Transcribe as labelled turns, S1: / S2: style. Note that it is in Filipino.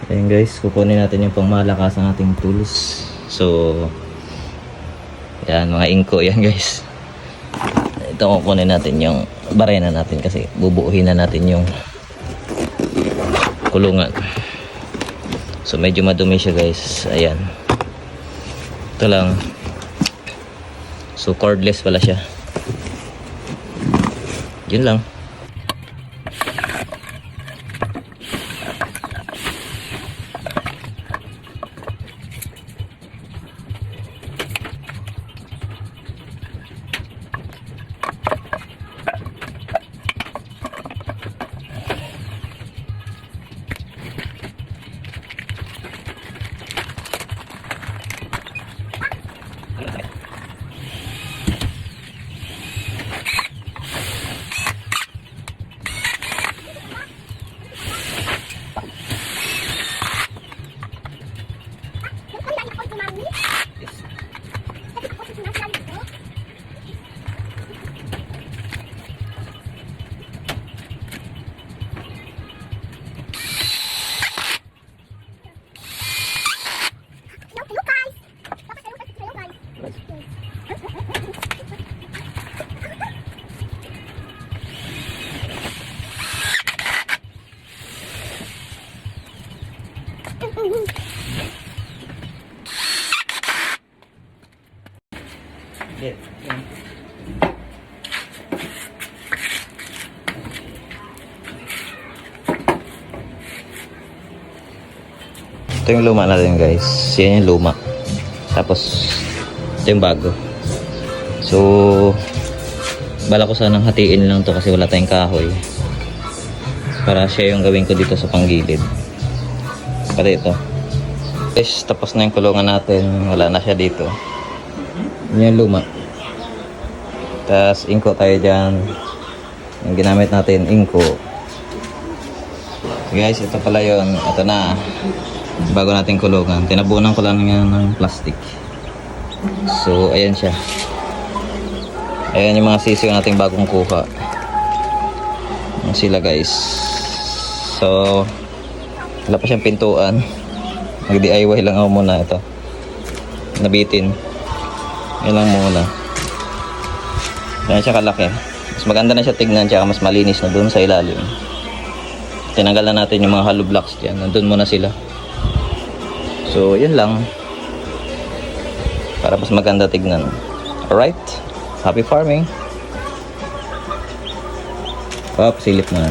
S1: Ayun guys, kukunin natin yung pangmalakas ng ating tools. So, yan, mga inko yan guys. Ito kukunin natin yung barena natin kasi bubuuhin na natin yung kulungan. So, medyo madumi siya guys. Ayan. Ito lang. So, cordless pala siya. Yun lang. Ito yung luma natin guys. Yan yung luma. Tapos ito yung bago. So bala ko sanang hatiin lang to kasi wala tayong kahoy. Para siya yung gawin ko dito sa panggilid. Para ito. Guys, tapos na yung kulungan natin. Wala na siya dito. Yan yung luma. Tapos inko tayo dyan. Yung ginamit natin inko. So guys, ito pala yun. Ito na. Bago nating kulungan. Tinabunan ko lang yan ng plastic. So ayan siya. Ayan yung mga sisiw nating bagong kuha. Ayan sila guys. So wala pa siyang pintuan. Mag DIY lang ako muna ito. Nabitin. Yan lang muna. Ayan siya kalaki. Mas maganda na siya tignan, tsaka mas malinis na dun sa ilalim. Tinanggal na natin yung mga hollow blocks dyan. Nandun muna sila. So yun lang. Para mas maganda tignan. Alright. Happy farming. Silip na.